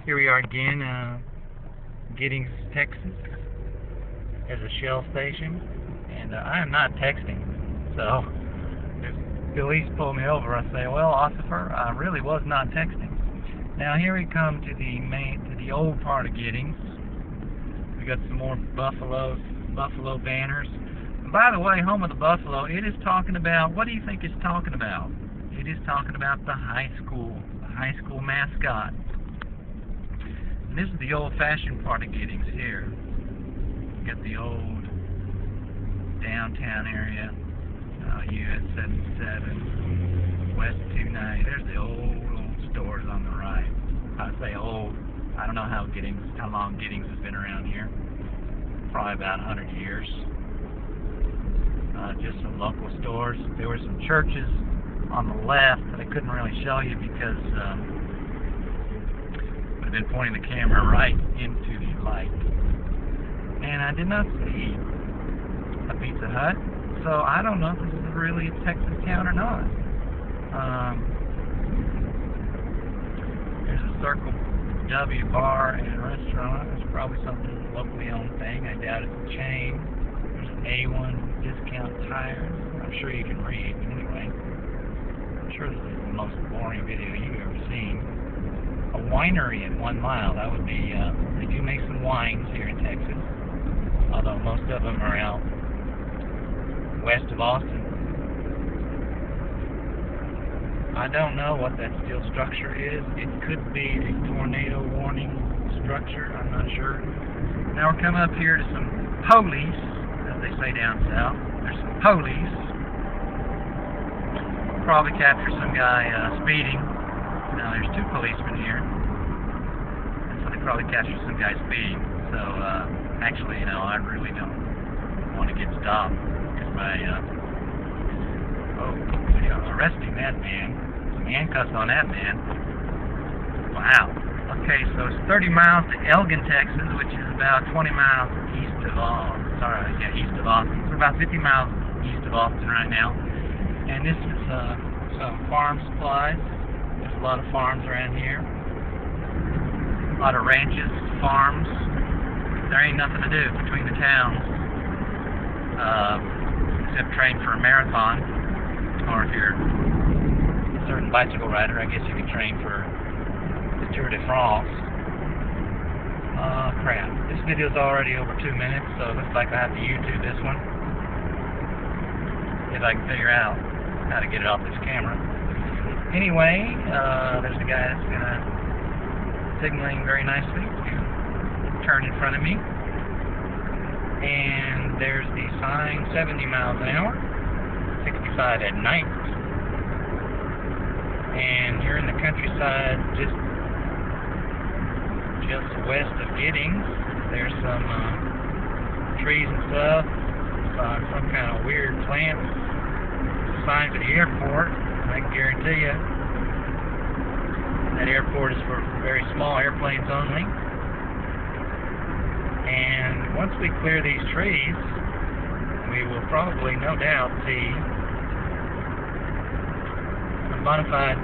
Here we are again, Giddings, Texas, as a Shell station, and I am not texting, so if police pull me over, I say, well, officer, I really was not texting. Now here we come to the old part of Giddings. We got some more buffalo banners. And by the way, home of the buffalo, it is talking about, what do you think it's talking about? It is talking about the high school mascot. And this is the old-fashioned part of Giddings here. You got the old downtown area, US 77, West 290. There's the old stores on the right. I say old. I don't know how long Giddings has been around here. Probably about 100 years. Just some local stores. There were some churches on the left that I couldn't really show you because would have been pointing the camera right into the light. And I did not see a Pizza Hut, so I don't know if this is really a Texas town or not. There's a Circle W bar and restaurant. It's probably something locally owned thing. I doubt it's a chain. There's an A1 discount tires. I'm sure you can read, but anyway. I'm sure this is the most boring video you've ever seen. A winery at 1 mile. That would be, they do make some wines here in Texas, although most of them are out west of Austin. I don't know what that steel structure is. It could be a tornado warning structure. I'm not sure. Now we're coming up here to some police, as they say down south. There's some police. Probably capture some guy speeding. Now there's 2 policemen here, and so they probably capture some guy speeding. So actually, I really don't want to get stopped because arresting that man, some handcuffs on that man. Wow. Okay, so it's 30 miles to Elgin, Texas, which is about 20 miles east of east of Austin. So about 50 miles east of Austin right now. And this is some farm supplies. There's a lot of farms around here. A lot of ranches, farms. There ain't nothing to do between the towns. Except train for a marathon. Or if you're a certain bicycle rider, I guess you could train for the Tour de France. Crap. This video's already over 2 minutes, so it looks like I have to YouTube this one. If I can figure out how to get it off this camera. Anyway, there's a guy that's signaling very nicely to turn in front of me. And there's the sign, 70 miles an hour, 65 at night. And here in the countryside, just west of Giddings, there's some trees and stuff, some kind of weird plants. Signs at the airport. I can guarantee you that airport is for very small airplanes only. And once we clear these trees, we will probably, no doubt, see some bona fide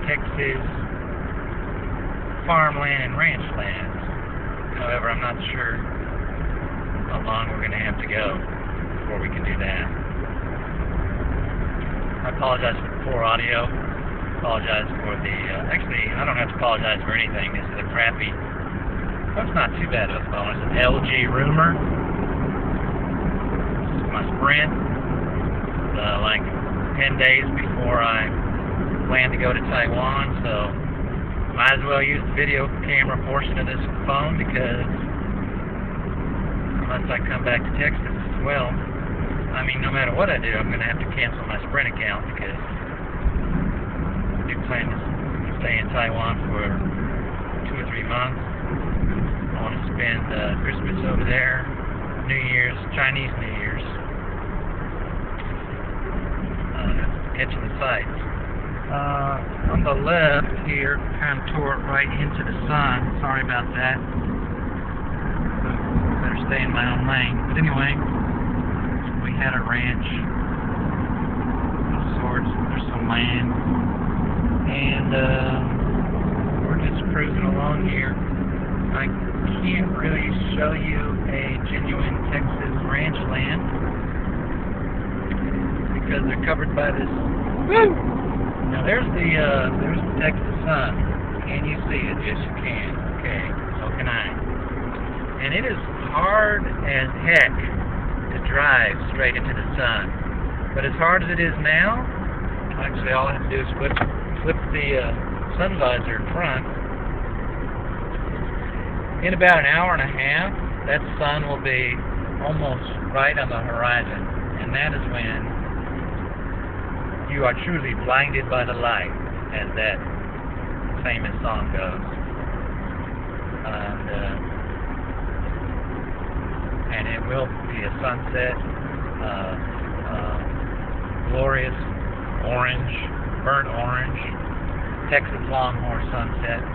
Texas farmland and ranch lands. However, I'm not sure how long we're going to have to go before we can do that. I apologize for the poor audio. I apologize for the, actually, I don't have to apologize for anything. This is a crappy, well, it's not too bad of a phone. It's an LG Rumor. This is my Sprint. Like 10 days before I plan to go to Taiwan, so might as well use the video camera portion of this phone because unless I come back to Texas as well, I mean, no matter what I do, I'm going to have to cancel my Sprint account because I do plan to stay in Taiwan for 2 or 3 months. I want to spend Christmas over there, New Year's, Chinese New Year's, catching the sights. On the left here, kind of tore it right into the sun. Sorry about that. Better stay in my own lane. But anyway, we had a ranch of sorts. There's some land. And we're just cruising along. along here. I can't really show you a genuine Texas ranch land because they're covered by this. Woo! Now there's the Texas sun. Can you see it? Yes, you can. Okay, so can I. And it is hard as heck to drive straight into the sun. But as hard as it is now, actually all I have to do is flip the sun visor in front. In about an hour and a half, that sun will be almost right on the horizon. And that is when you are truly blinded by the light, as that famous song goes. And it will be a sunset, glorious orange, burnt orange, Texas Longhorn sunset.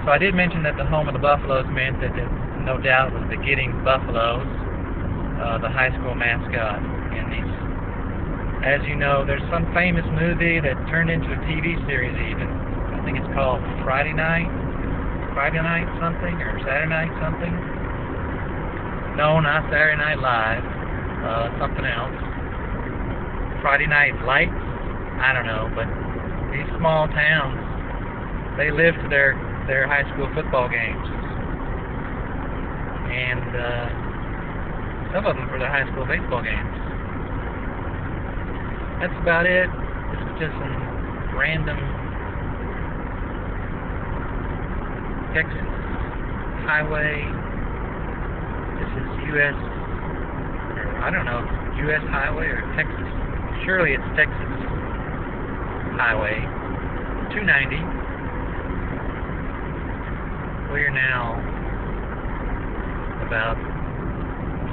So I did mention that the home of the Buffaloes meant that it no doubt was the Giddings Buffaloes, the high school mascot in these. As you know, there's some famous movie that turned into a TV series even. I think it's called Friday Night something, or Saturday Night something. No, not Saturday Night Live. Something else. Friday Night Lights? I don't know, but these small towns, they live to their high school football games. And some of them for their high school baseball games. That's about it. This is just some random Texas highway. This is U.S. I don't know if it's U.S. highway or Texas. Surely it's Texas Highway 290. We're now about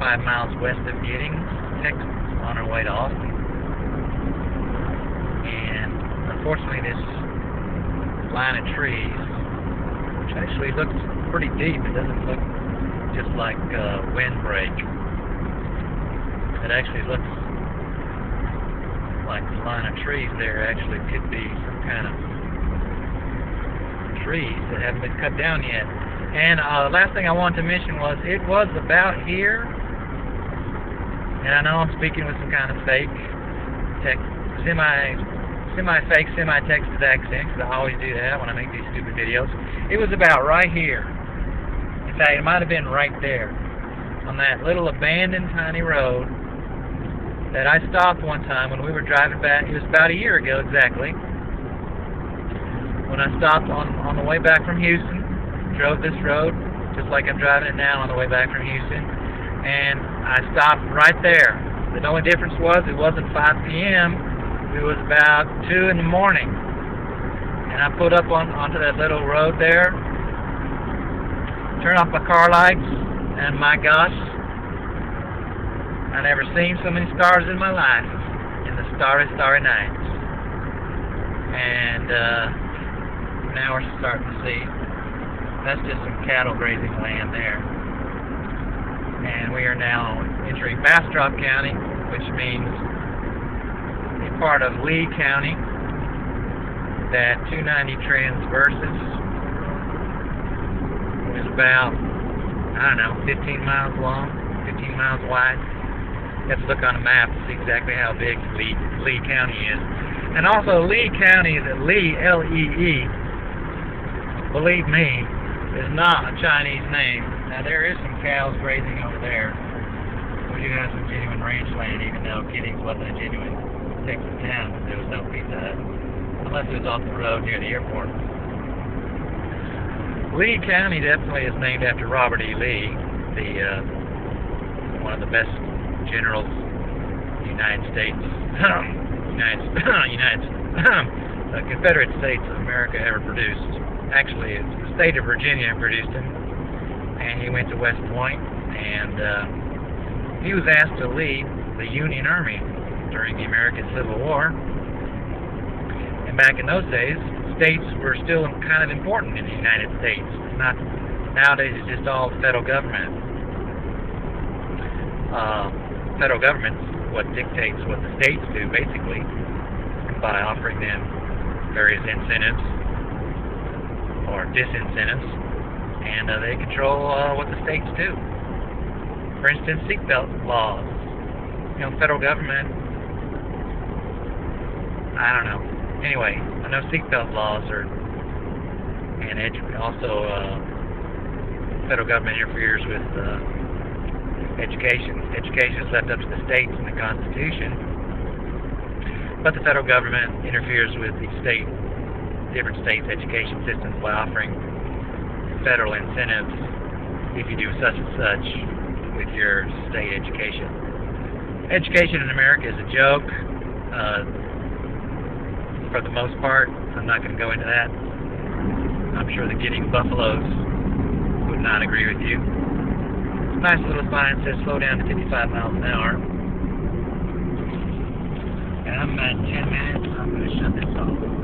5 miles west of Giddings, Texas, on our way to Austin. And unfortunately, this line of trees, which actually looks pretty deep, it doesn't look just like windbreak. It actually looks like the line of trees there actually could be some kind of trees that haven't been cut down yet. And the last thing I wanted to mention was it was about here, and I know I'm speaking with some kind of fake, semi-fake, semi-Texas accent, because I always do that when I make these stupid videos. It was about right here. In fact, it might have been right there, on that little abandoned tiny road that I stopped one time when we were driving back. It was about a year ago exactly, when I stopped on the way back from Houston, drove this road just like I'm driving it now on the way back from Houston, and I stopped right there. The only difference was it wasn't 5 p.m., it was about 2 in the morning, and I pulled up onto that little road there, turned off my car lights, and my gosh, I never seen so many stars in my life in the starry, starry nights. And now we're starting to see, that's just some cattle grazing land there. And we are now entering Bastrop County, which means a part of Lee County that 290 transverses. Is about, I don't know, 15 miles long, 15 miles wide. You have to look on a map to see exactly how big Lee County is. And also, Lee County, Lee, L-E-E, believe me, is not a Chinese name. Now, there is some cows grazing over there. We do have some genuine ranch land, even though Giddings wasn't a genuine Texas town, because there was no Pizza Hut, unless it was off the road near the airport. Lee County definitely is named after Robert E. Lee, one of the best generals the United States, the Confederate States of America ever produced. Actually, it's the state of Virginia produced him, and he went to West Point, and he was asked to lead the Union Army during the American Civil War. And back in those days, states were still kind of important in the United States. Not nowadays, it's just all the federal government. Federal government's what dictates what the states do, basically, by offering them various incentives or disincentives. and they control what the states do. For instance, seatbelt laws. You know, federal government, I don't know. Anyway, I know seatbelt laws are, and also federal government interferes with education. Education is left up to the states in the Constitution, but the federal government interferes with the different states' education systems by offering federal incentives if you do such and such with your state education. Education in America is a joke, for the most part. I'm not going to go into that. I'm sure the Giddings buffaloes would not agree with you. Nice little sign says slow down to 55 miles an hour. And I'm at 10 minutes. I'm going to shut this off.